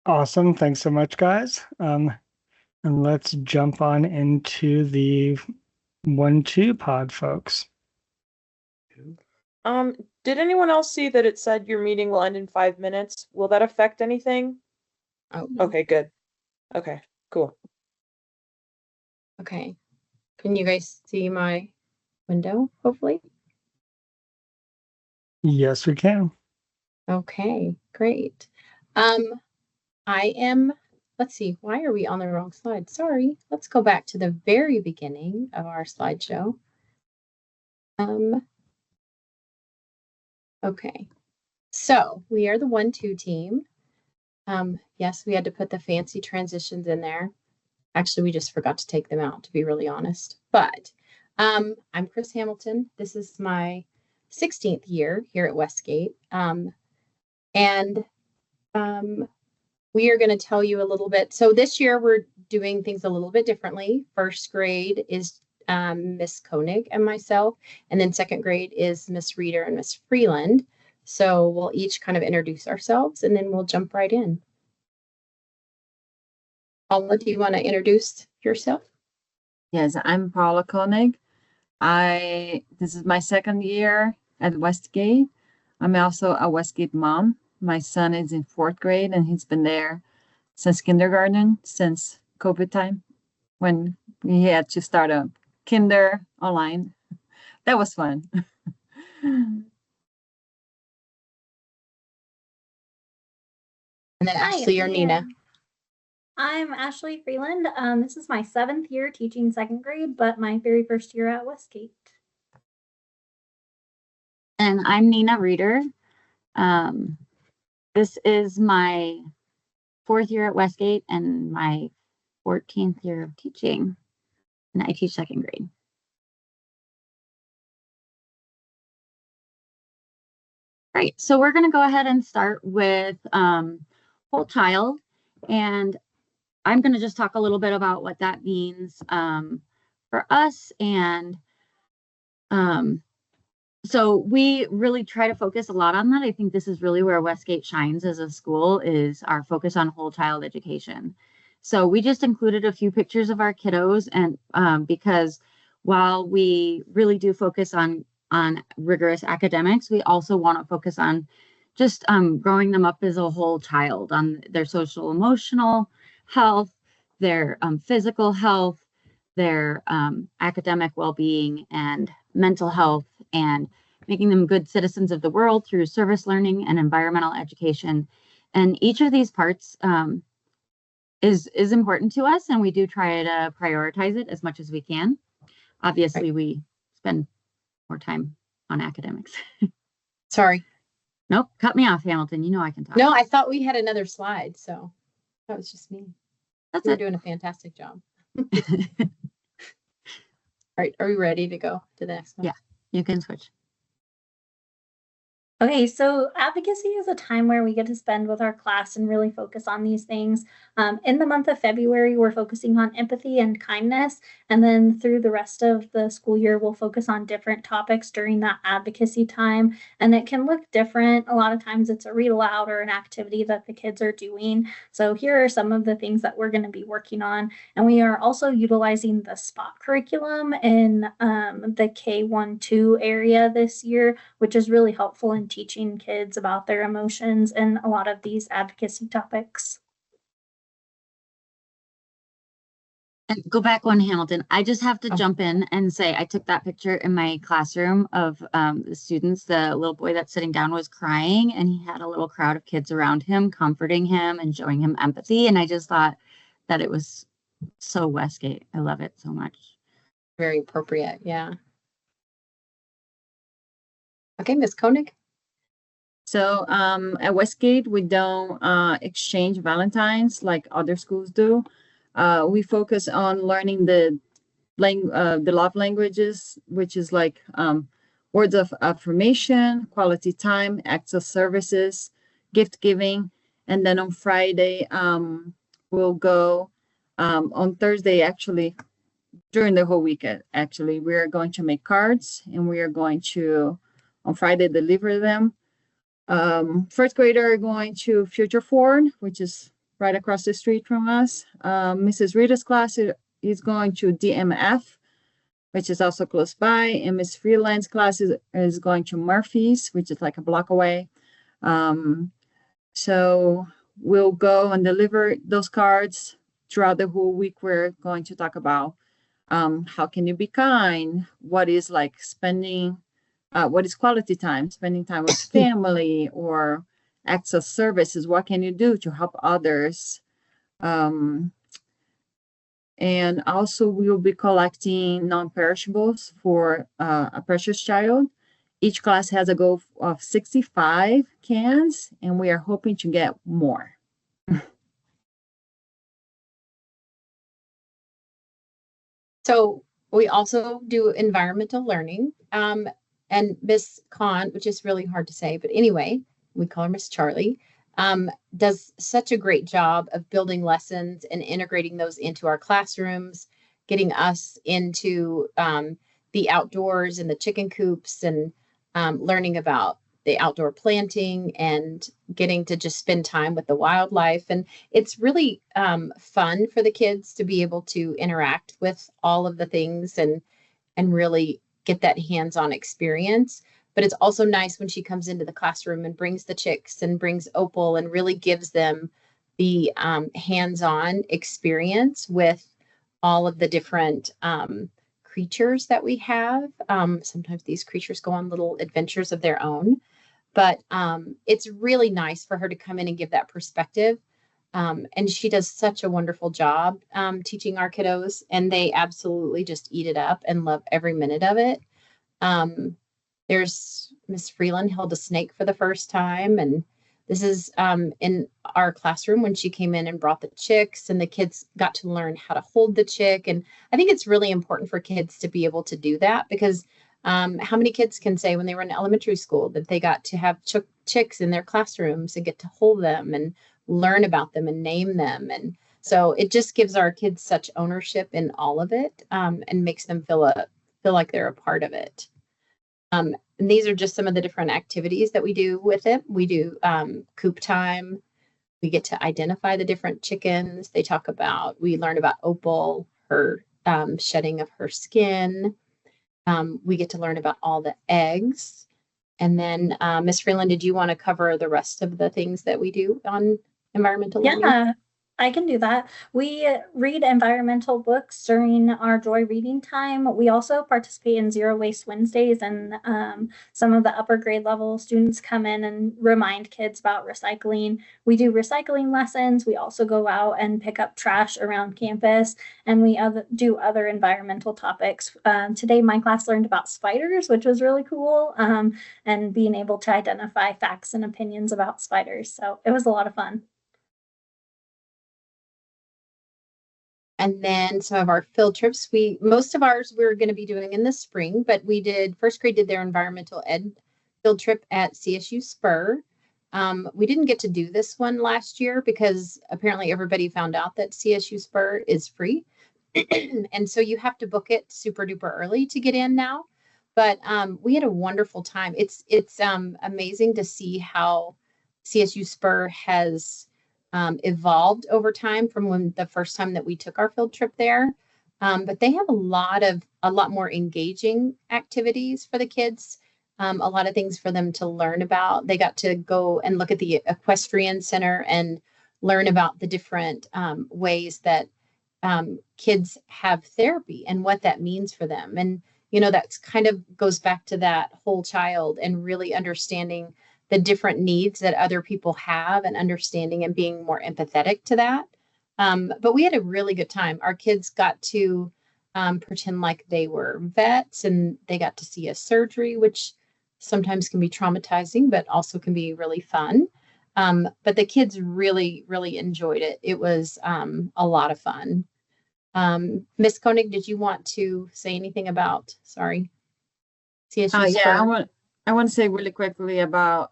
Awesome. Thanks so much, guys. And let's jump on into the 1-2 pod, folks. Did anyone else see that it said your meeting will end in 5 minutes? Will that affect anything? Oh, Okay, good. Okay, cool. okay. Can you guys see my window, hopefully? Yes, we can. Okay, great. Let's see, why are we on the wrong slide? Sorry, let's go back to the very beginning of our slideshow. Okay, so we are the 1-2 team. Yes, we had to put the fancy transitions in there. Actually, we just forgot to take them out, to be really honest. But I'm Chris Hamilton. This is my 16th year here at Westgate. We are going to tell you a little bit. So this year we're doing things a little bit differently. First grade is Miss Koenig and myself, and then second grade is Miss Reeder and Miss Freeland. So we'll each kind of introduce ourselves, and then we'll jump right in. Paula, do you want to introduce yourself? Yes, I'm Paula Koenig. This is my second year at Westgate. I'm also a Westgate mom. My son is in 4th grade and he's been there since kindergarten, since COVID time, when he had to start a kinder online. That was fun. And then Ashley or Nina. I'm Ashley Freeland. This is my 7th year teaching 2nd grade, but my very first year at Westgate. And I'm Nina Reeder. This is my 4th year at Westgate and my 14th year of teaching, and I teach 2nd grade. Right, so we're going to go ahead and start with whole child, and I'm going to just talk a little bit about what that means for us. And so we really try to focus a lot on that. I think this is really where Westgate shines as a school, is our focus on whole child education. So we just included a few pictures of our kiddos, and because while we really do focus on rigorous academics, we also want to focus on just growing them up as a whole child, on their social emotional health, their physical health, their academic well-being and mental health, and making them good citizens of the world through service learning and environmental education. And each of these parts is important to us, and we do try to prioritize it as much as we can. Obviously, we spend more time on academics. Sorry. Nope, cut me off, Hamilton. You know I can talk. No, I thought we had another slide, so that was just me. That's You're doing a fantastic job. All right, are we ready to go to the next one? Yeah, you can switch. Okay, so advocacy is a time where we get to spend with our class and really focus on these things. In the month of February, we're focusing on empathy and kindness. And then through the rest of the school year, we'll focus on different topics during that advocacy time. And it can look different. A lot of times it's a read aloud or an activity that the kids are doing. So here are some of the things that we're going to be working on. And we are also utilizing the SPOT curriculum in the K-1-2 area this year, which is really helpful in teaching kids about their emotions and a lot of these advocacy topics. And go back one, Hamilton. I just have to jump in and say I took that picture in my classroom of the students. The little boy that's sitting down was crying, and he had a little crowd of kids around him, comforting him and showing him empathy. And I just thought that it was so Westgate. I love it so much. Very appropriate, yeah. Okay, Ms. Koenig. So at Westgate, we don't exchange Valentines like other schools do. We focus on learning the love languages, which is like words of affirmation, quality time, acts of services, gift giving. And then on Friday, we'll go on Thursday, actually, during the whole weekend, actually, we are going to make cards, and we are going to, on Friday, deliver them. First grader are going to Future Forward, which is right across the street from us. Mrs. Rita's class is going to DMF, which is also close by, and Miss Freeland's class is going to Murphy's, which is like a block away. So we'll go and deliver those cards throughout the whole week. We're going to talk about how can you be kind? What is like spending, what is quality time, spending time with family, or acts of services? What can you do to help others? And also we will be collecting non-perishables for a precious child. Each class has a goal of 65 cans, and we are hoping to get more. So we also do environmental learning. And Miss Kahn, which is really hard to say, but anyway, we call her Miss Charlie, does such a great job of building lessons and integrating those into our classrooms, getting us into the outdoors and the chicken coops, and learning about the outdoor planting and getting to just spend time with the wildlife. And it's really fun for the kids to be able to interact with all of the things and really get that hands-on experience. But it's also nice when she comes into the classroom and brings the chicks and brings Opal and really gives them the hands-on experience with all of the different creatures that we have. Sometimes these creatures go on little adventures of their own, but it's really nice for her to come in and give that perspective. And she does such a wonderful job teaching our kiddos, and they absolutely just eat it up and love every minute of it. There's Miss Freeland held a snake for the first time, and this is in our classroom when she came in and brought the chicks, and the kids got to learn how to hold the chick. And I think it's really important for kids to be able to do that, because how many kids can say when they were in elementary school that they got to have chicks in their classrooms and get to hold them and learn about them and name them? And so it just gives our kids such ownership in all of it, and makes them feel like they're a part of it. And these are just some of the different activities that we do with it. We do coop time. We get to identify the different chickens. We learn about Opal, her shedding of her skin. We get to learn about all the eggs. And then Ms. Freeland, did you want to cover the rest of the things that we do on environmental learning? Yeah, I can do that. We read environmental books during our Joy reading time. We also participate in Zero Waste Wednesdays, and some of the upper grade level students come in and remind kids about recycling. We do recycling lessons. We also go out and pick up trash around campus, and we do other environmental topics. Today, my class learned about spiders, which was really cool, and being able to identify facts and opinions about spiders. So it was a lot of fun. And then some of our field trips, most of ours we're going to be doing in the spring, but first grade did their environmental ed field trip at CSU Spur. We didn't get to do this one last year because apparently everybody found out that CSU Spur is free. And so you have to book it super duper early to get in now. But we had a wonderful time. It's amazing to see how CSU Spur has evolved over time from the first time that we took our field trip there. But they have a lot more engaging activities for the kids, a lot of things for them to learn about. They got to go and look at the equestrian center and learn about the different ways that kids have therapy and what that means for them. And, that kind of goes back to that whole child and really understanding the different needs that other people have and understanding and being more empathetic to that. But we had a really good time. Our kids got to pretend like they were vets, and they got to see a surgery, which sometimes can be traumatizing, but also can be really fun. But the kids really, really enjoyed it. It was a lot of fun. Ms. Koenig, did you want to say anything about, CSU Spur? I want to say really quickly about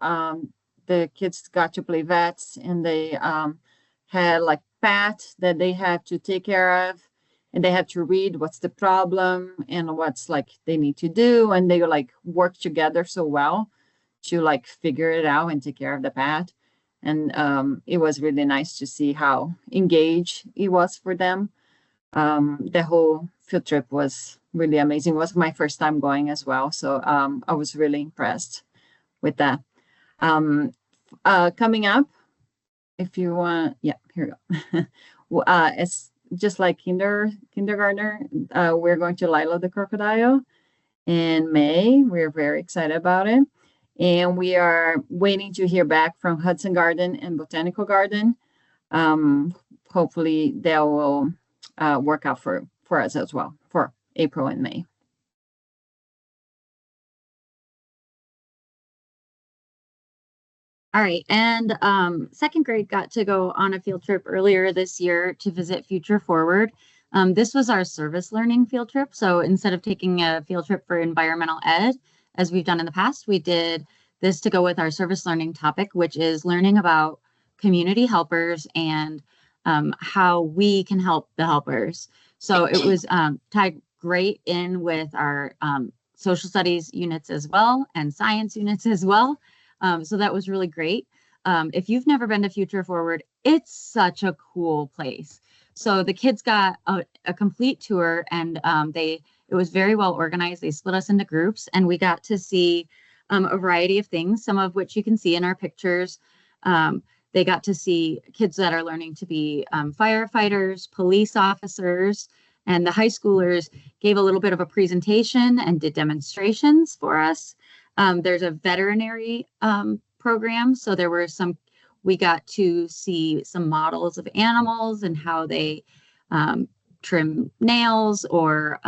the kids got to play vets, and they had like pets that they have to take care of, and they have to read what's the problem and what's like they need to do, and they like work together so well to like figure it out and take care of the pet. And it was really nice to see how engaged it was for them. The whole field trip was really amazing. It was my first time going as well. So I was really impressed with that. Coming up, if you want, yeah, here we go. It's just like kindergartner, we're going to Lilo the Crocodile in May. We're very excited about it. And we are waiting to hear back from Hudson Garden and Botanical Garden. Hopefully they will work out for us as well for April and May. All right, and second grade got to go on a field trip earlier this year to visit Future Forward. This was our service learning field trip. So instead of taking a field trip for environmental ed, as we've done in the past, we did this to go with our service learning topic, which is learning about community helpers and how we can help the helpers. So it was tied great in with our social studies units as well and science units as well. So that was really great. If you've never been to Future Forward, it's such a cool place. So the kids got a complete tour, and it was very well organized. They split us into groups, and we got to see a variety of things, some of which you can see in our pictures. They got to see kids that are learning to be firefighters, police officers, and the high schoolers gave a little bit of a presentation and did demonstrations for us. There's a veterinary program. So there were we got to see some models of animals and how they trim nails or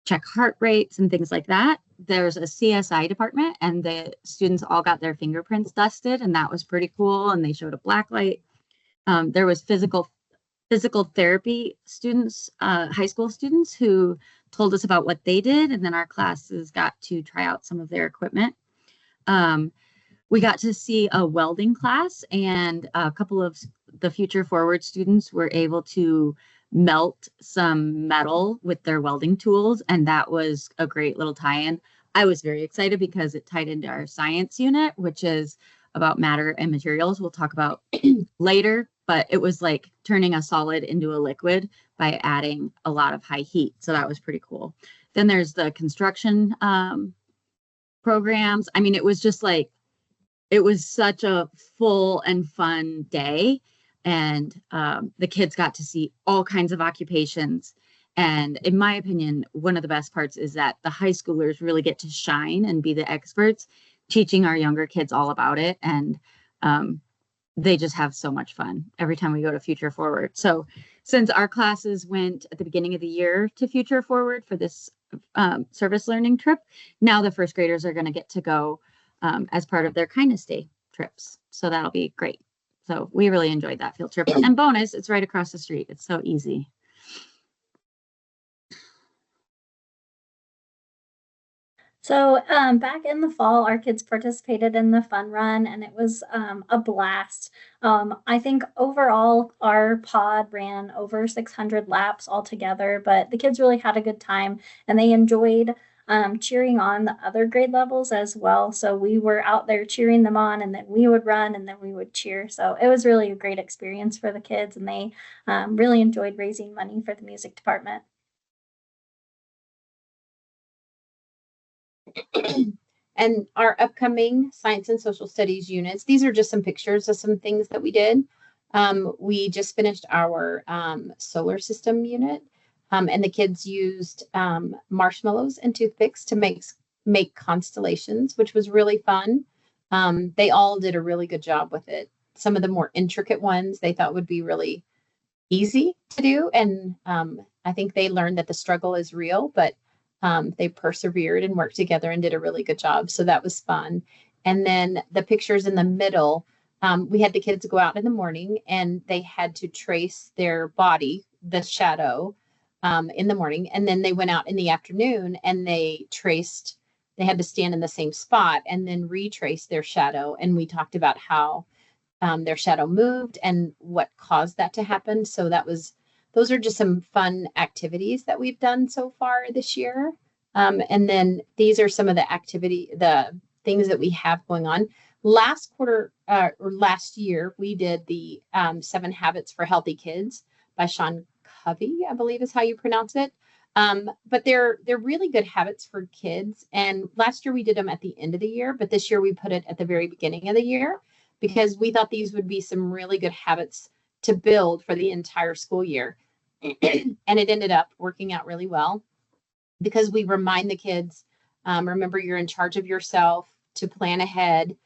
check heart rates and things like that. There's a CSI department, and the students all got their fingerprints dusted, and that was pretty cool. And they showed a black light. There was physical therapy students, high school students, who told us about what they did, and then our classes got to try out some of their equipment. We got to see a welding class, and a couple of the Future Forward students were able to melt some metal with their welding tools, and that was a great little tie-in. I was very excited because it tied into our science unit, which is about matter and materials we'll talk about later, but it was like turning a solid into a liquid by adding a lot of high heat. So that was pretty cool. Then there's the construction programs. I mean, it was just like, it was such a full and fun day. And the kids got to see all kinds of occupations. And in my opinion, one of the best parts is that the high schoolers really get to shine and be the experts, teaching our younger kids all about it. And they just have so much fun every time we go to Future Forward. So since our classes went at the beginning of the year to Future Forward for this service learning trip, now the first graders are going to get to go as part of their Kindness Day trips. So that'll be great. So we really enjoyed that field trip. And bonus, it's right across the street. It's so easy. So back in the fall, our kids participated in the fun run, and it was a blast. I think overall our pod ran over 600 laps altogether, but the kids really had a good time, and they enjoyed cheering on the other grade levels as well. So we were out there cheering them on, and then we would run, and then we would cheer. So it was really a great experience for the kids, and they really enjoyed raising money for the music department. And our upcoming science and social studies units, these are just some pictures of some things that we did. We just finished our solar system unit, and the kids used marshmallows and toothpicks to make constellations, which was really fun. They all did a really good job with it. Some of the more intricate ones they thought would be really easy to do, and I think they learned that the struggle is real, but they persevered and worked together and did a really good job. So that was fun. And then the pictures in the middle, we had the kids go out in the morning, and they had to trace their body, the shadow, in the morning. And then they went out in the afternoon, and they had to stand in the same spot and then retrace their shadow. And we talked about how their shadow moved and what caused that to happen. So those are just some fun activities that we've done so far this year. And then these are some of the things that we have going on. Last quarter or last year, we did the 7 Habits for Healthy Kids by Sean Covey, I believe is how you pronounce it. But they're really good habits for kids. And last year we did them at the end of the year, but this year we put it at the very beginning of the year because we thought these would be some really good habits to build for the entire school year. And it ended up working out really well because we remind the kids, remember you're in charge of yourself, to plan ahead,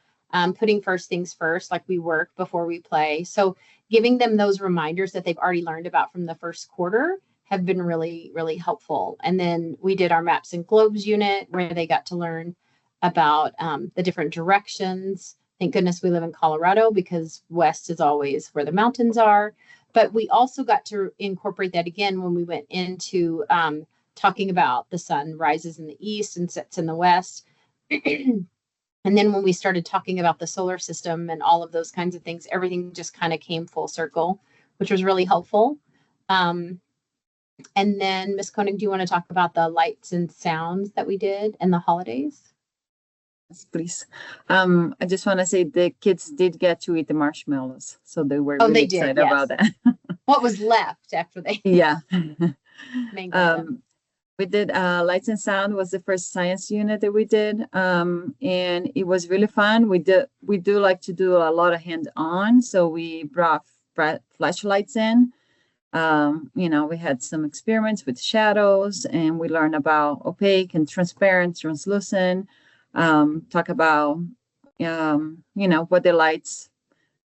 putting first things first, like we work before we play. So giving them those reminders that they've already learned about from the first quarter have been really, really helpful. And then we did our Maps and Globes unit where they got to learn about the different directions. Thank goodness we live in Colorado because west is always where the mountains are. But we also got to incorporate that again when we went into talking about the sun rises in the east and sets in the west. And then when we started talking about the solar system and all of those kinds of things, everything just kind of came full circle, which was really helpful. And then Ms. Koenig, do you want to talk about the lights and sounds that we did and the holidays? Yes, please. I just want to say the kids did get to eat the marshmallows, so they were really excited about that. What was left after they Yeah. mangled them? We did lights and sound was the first science unit that we did, and it was really fun. We do like to do a lot of hands-on, so we brought flashlights in. We had some experiments with shadows, and we learned about opaque and transparent, translucent. Talk about what the lights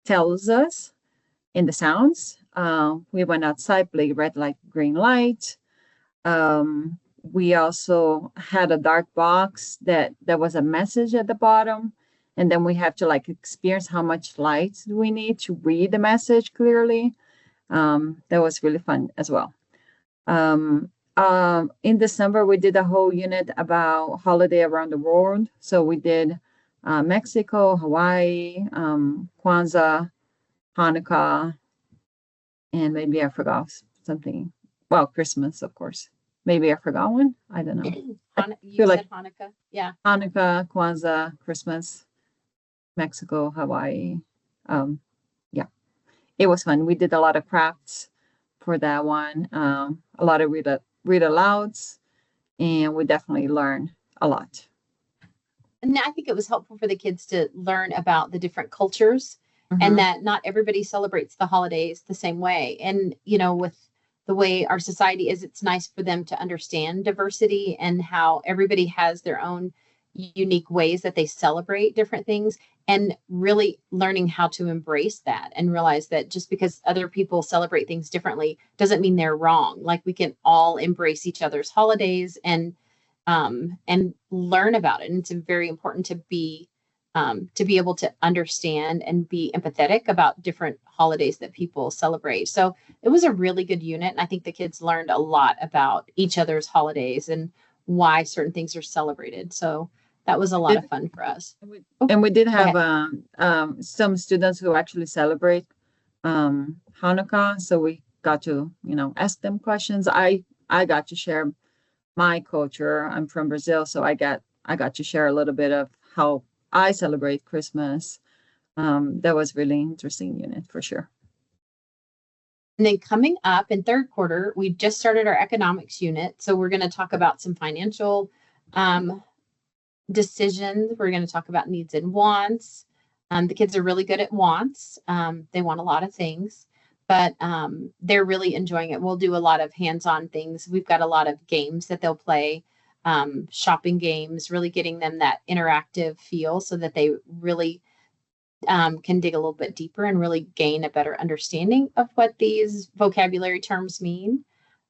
tells us in the sounds. We went outside, played red light, green light. We also had a dark box that there was a message at the bottom, and then we have to experience how much light do we need to read the message clearly. That was really fun as well. In December, we did a whole unit about holiday around the world. So we did Mexico, Hawaii, Kwanzaa, Hanukkah, and maybe I forgot something. Well, Christmas, of course. Maybe I forgot one. I don't know. You said Hanukkah. Yeah. Hanukkah, Kwanzaa, Christmas, Mexico, Hawaii. Yeah, it was fun. We did a lot of crafts for that one. A lot of read alouds, and we definitely learned a lot. And I think it was helpful for the kids to learn about the different cultures and that not everybody celebrates the holidays the same way. And, with the way our society is, it's nice for them to understand diversity and how everybody has their own unique ways that they celebrate different things, and really learning how to embrace that and realize that just because other people celebrate things differently doesn't mean they're wrong. Like, we can all embrace each other's holidays and learn about it. And it's very important to be able to understand and be empathetic about different holidays that people celebrate. So it was a really good unit. And I think the kids learned a lot about each other's holidays and why certain things are celebrated. So that was a lot of fun for us. And we did have some students who actually celebrate Hanukkah. So we got to, ask them questions. I got to share my culture. I'm from Brazil, so I got to share a little bit of how I celebrate Christmas. That was really interesting unit for sure. And then coming up in third quarter, we just started our economics unit. So we're going to talk about some financial decisions. We're going to talk about needs and wants. The kids are really good at wants. They want a lot of things, but they're really enjoying it. We'll do a lot of hands-on things. We've got a lot of games that they'll play, shopping games, really getting them that interactive feel so that they really can dig a little bit deeper and really gain a better understanding of what these vocabulary terms mean.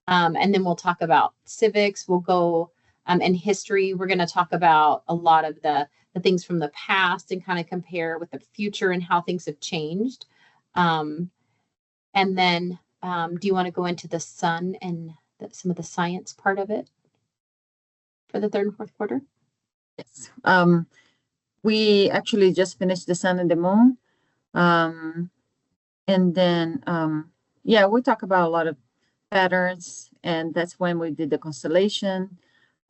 And then we'll talk about civics. We'll go in history. We're going to talk about a lot of the things from the past and kind of compare with the future and how things have changed. And then do you want to go into the sun and some of the science part of it for the third and fourth quarter? Yes. We actually just finished the sun and the moon. And then, we talk about a lot of patterns, and that's when we did the constellation.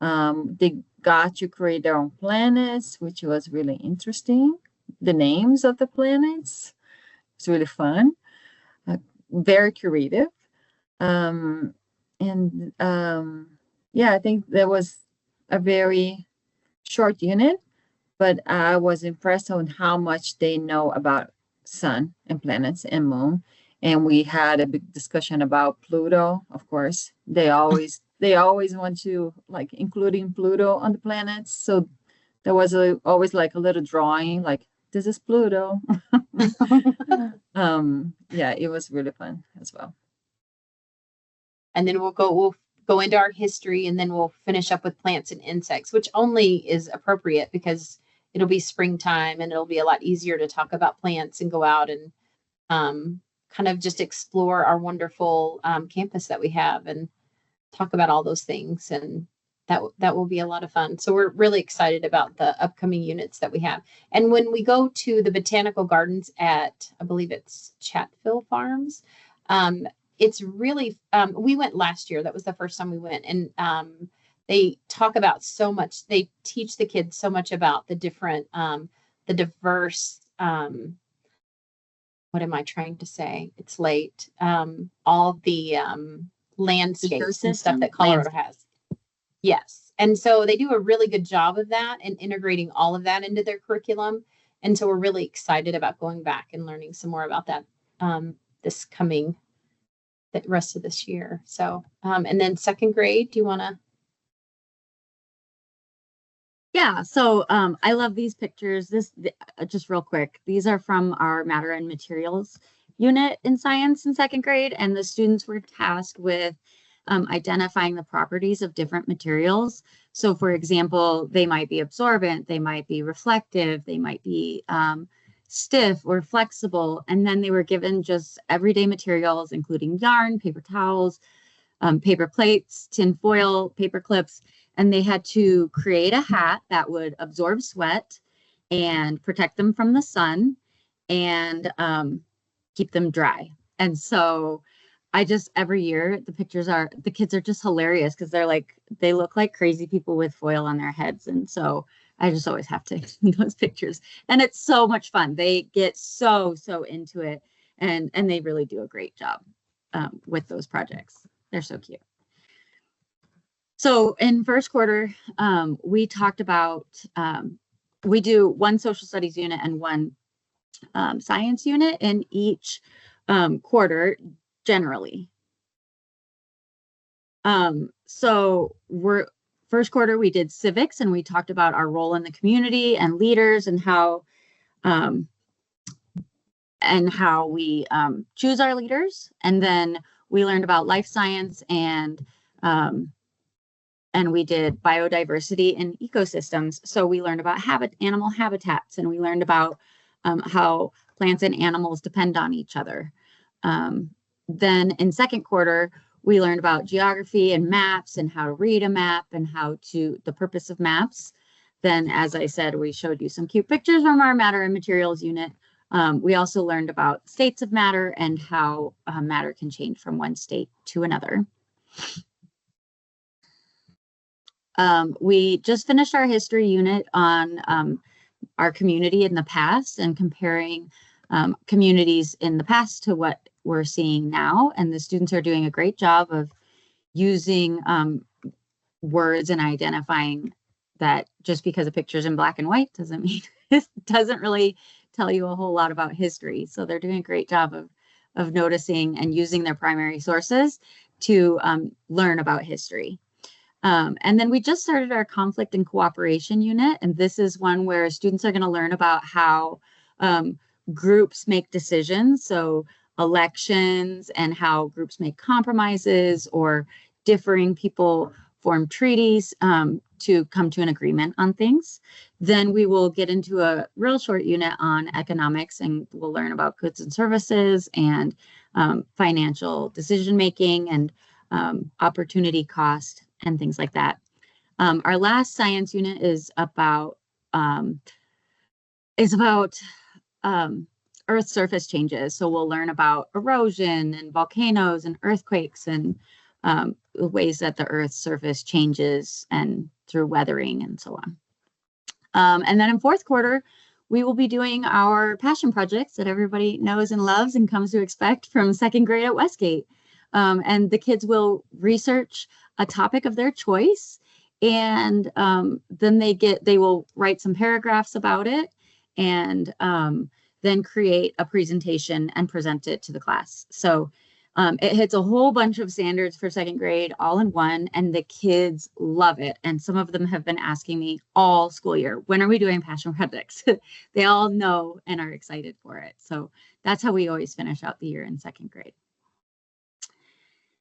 They got to create their own planets, which was really interesting. the names of the planets. It's really fun, very creative. Yeah, I think there was a very short unit, but I was impressed on how much they know about sun and planets and moon. And we had a big discussion about Pluto, of course. They always want to like including Pluto on the planets. So there was always like a little drawing, like this is Pluto. Yeah, it was really fun as well. And then we'll go into our history, and then we'll finish up with plants and insects, which only is appropriate because it'll be springtime and it'll be a lot easier to talk about plants and go out and kind of just explore our wonderful campus that we have and talk about all those things. And that will be a lot of fun. So we're really excited about the upcoming units that we have. And when we go to the botanical gardens at, I believe it's Chatfield Farms, it's really, we went last year. That was the first time we went. And they talk about so much. They teach the kids so much about the different, the diverse, what am I trying to say? It's late. All the landscapes and stuff that Colorado has. Yes. And so they do a really good job of that and integrating all of that into their curriculum. And so we're really excited about going back and learning some more about that this coming, the rest of this year. So, and then second grade, do you want to? Yeah, so I love these pictures. Just real quick, these are from our matter and materials unit in science in second grade, and the students were tasked with identifying the properties of different materials. So for example, they might be absorbent, they might be reflective, they might be stiff or flexible. And then they were given just everyday materials, including yarn, paper towels, paper plates, tin foil, paper clips, and they had to create a hat that would absorb sweat and protect them from the sun and keep them dry. And so every year the kids are just hilarious because they look like crazy people with foil on their heads. And so I just always have to those pictures, and it's so much fun. They get so into it, and they really do a great job with those projects. They're so cute. So in first quarter, we talked about, we do one social studies unit and one science unit in each quarter generally. So first quarter, we did civics, and we talked about our role in the community and leaders and how we choose our leaders. And then we learned about life science and we did biodiversity and ecosystems. So we learned about animal habitats, and we learned about how plants and animals depend on each other. Then in second quarter, we learned about geography and maps and how to read a map and the purpose of maps. Then, as I said, we showed you some cute pictures from our matter and materials unit. We also learned about states of matter and how matter can change from one state to another. We just finished our history unit on our community in the past and comparing communities in the past to what we're seeing now. And the students are doing a great job of using words and identifying that just because a picture's in black and white doesn't mean it doesn't really tell you a whole lot about history. So they're doing a great job of noticing and using their primary sources to learn about history. And then we just started our conflict and cooperation unit. And this is one where students are going to learn about how groups make decisions. So elections and how groups make compromises, or differing people form treaties to come to an agreement on things. Then we will get into a real short unit on economics, and we'll learn about goods and services and financial decision making and opportunity cost and things like that. Our last science unit is about Earth surface changes. So we'll learn about erosion and volcanoes and earthquakes and the ways that the Earth's surface changes and through weathering and so on. And then in fourth quarter, we will be doing our passion projects that everybody knows and loves and comes to expect from second grade at Westgate. And the kids will research a topic of their choice, and then they will write some paragraphs about it, and then create a presentation and present it to the class. So it hits a whole bunch of standards for second grade all in one, and the kids love it. And some of them have been asking me all school year, when are we doing passion projects? They all know and are excited for it. So that's how we always finish out the year in second grade.